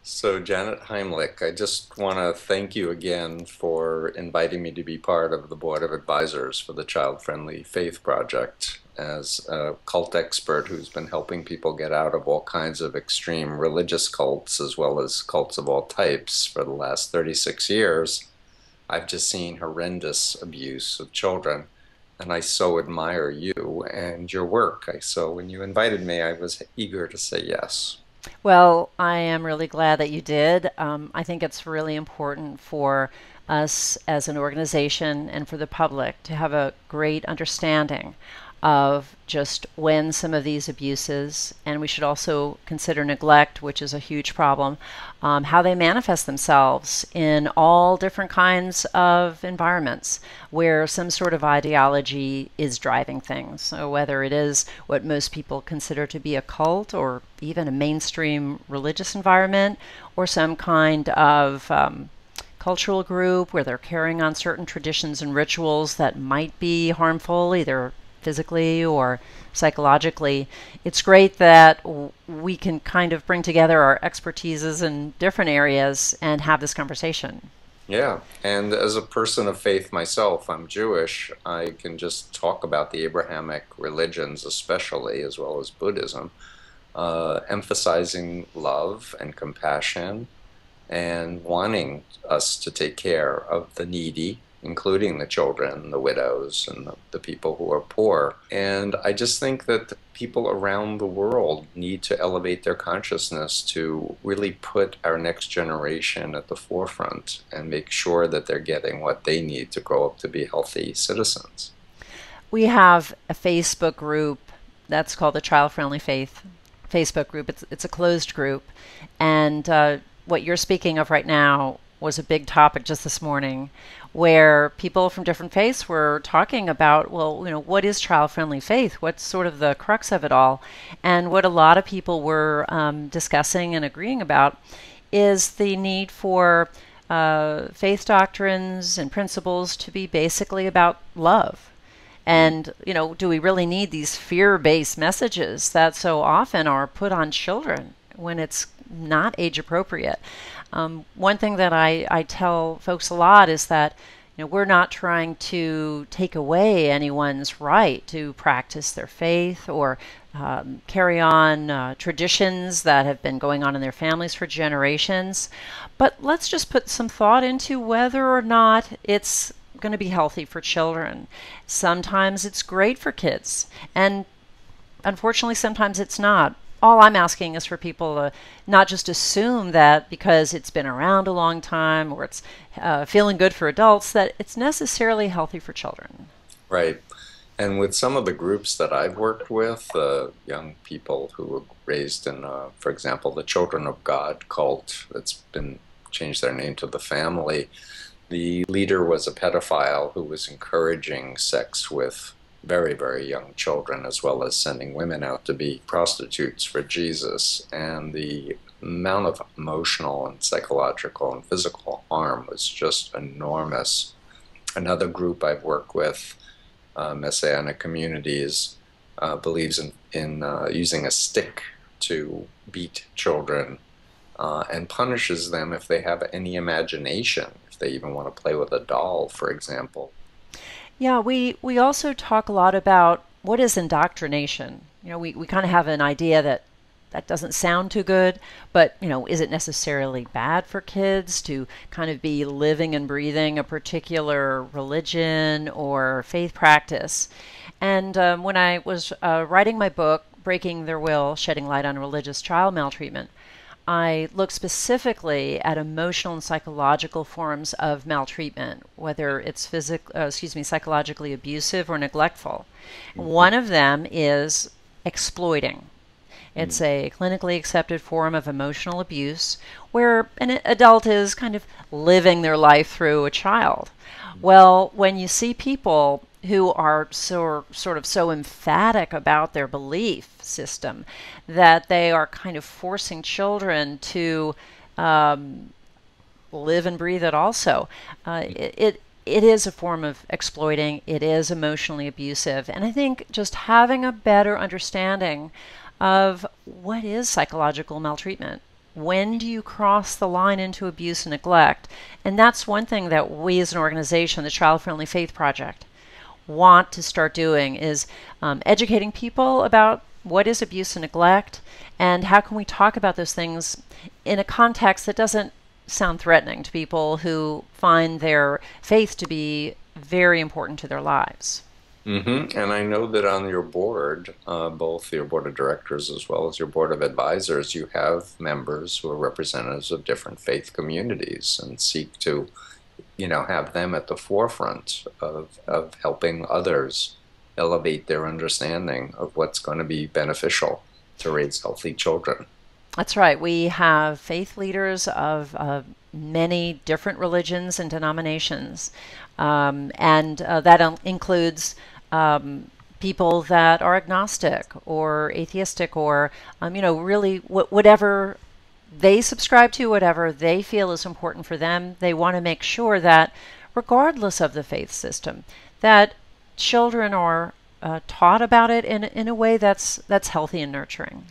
So, Janet Heimlich, I just want to thank you again for inviting me to be part of the Board of Advisors for the Child Friendly Faith Project. As a cult expert who's been helping people get out of all kinds of extreme religious cults as well as cults of all types for the last 36 years, I've just seen horrendous abuse of children. And I so admire you and your work. So, when you invited me, I was eager to say yes. Well, I am really glad that you did. I think it's really important for us as an organization and for the public to have a great understanding of just when some of these abuses, and we should also consider neglect, which is a huge problem, how they manifest themselves in all different kinds of environments where some sort of ideology is driving things. So, whether it is what most people consider to be a cult or even a mainstream religious environment or some kind of cultural group where they're carrying on certain traditions and rituals that might be harmful, either physically or psychologically. It's great that we can kind of bring together our expertises in different areas and have this conversation. Yeah, and as a person of faith myself, I'm Jewish. I can just talk about the Abrahamic religions, especially, as well as Buddhism, emphasizing love and compassion and wanting us to take care of the needy, including the children, the widows, and the people who are poor. And I just think that people around the world need to elevate their consciousness to really put our next generation at the forefront and make sure that they're getting what they need to grow up to be healthy citizens. We have a Facebook group that's called the Child Friendly Faith Facebook group. It's a closed group, and what you're speaking of right now was a big topic just this morning, where people from different faiths were talking about, well, what is child-friendly faith? What's sort of the crux of it all? And what a lot of people were discussing and agreeing about is the need for faith doctrines and principles to be basically about love. Mm. And, do we really need these fear based messages that so often are put on children when it's not age appropriate? One thing that I tell folks a lot is that we're not trying to take away anyone's right to practice their faith or carry on traditions that have been going on in their families for generations. But let's just put some thought into whether or not it's going to be healthy for children. Sometimes it's great for kids, and unfortunately, sometimes it's not. All I'm asking is for people to not just assume that because it's been around a long time or it's feeling good for adults, that it's necessarily healthy for children. Right. And with some of the groups that I've worked with, young people who were raised in, for example, the Children of God cult that's been changed their name to the Family, the leader was a pedophile who was encouraging sex with very, very young children, as well as sending women out to be prostitutes for Jesus. And the amount of emotional and psychological and physical harm was just enormous. Another group I've worked with, Messianic Communities, believes in using a stick to beat children and punishes them if they have any imagination, if they even want to play with a doll, for example. Yeah, we also talk a lot about what is indoctrination. We kind of have an idea that that doesn't sound too good, but is it necessarily bad for kids to kind of be living and breathing a particular religion or faith practice? And when I was writing my book, Breaking Their Will, Shedding Light on Religious Child Maltreatment, I look specifically at emotional and psychological forms of maltreatment, whether it's psychologically abusive or neglectful. Mhm. One of them is exploiting. It's a clinically accepted form of emotional abuse where an adult is kind of living their life through a child. Well, when you see people who are so emphatic about their belief system that they are kind of forcing children to um, live and breathe it also, it is a form of exploiting. It is emotionally abusive. And I think just having a better understanding of what is psychological maltreatment. When do you cross the line into abuse and neglect? And that's one thing that we as an organization, the Child Friendly Faith Project, want to start doing is educating people about what is abuse and neglect and how can we talk about those things in a context that doesn't sound threatening to people who find their faith to be very important to their lives. And I know that on your board, both your board of directors as well as your board of advisors, you have members who are representatives of different faith communities and seek to, have them at the forefront of helping others elevate their understanding of what's going to be beneficial to raise healthy children. That's right. We have faith leaders of many different religions and denominations, and that includes people that are agnostic or atheistic or, really whatever they subscribe to, whatever they feel is important for them. They want to make sure that, regardless of the faith system, that children are taught about it in a way that's healthy and nurturing.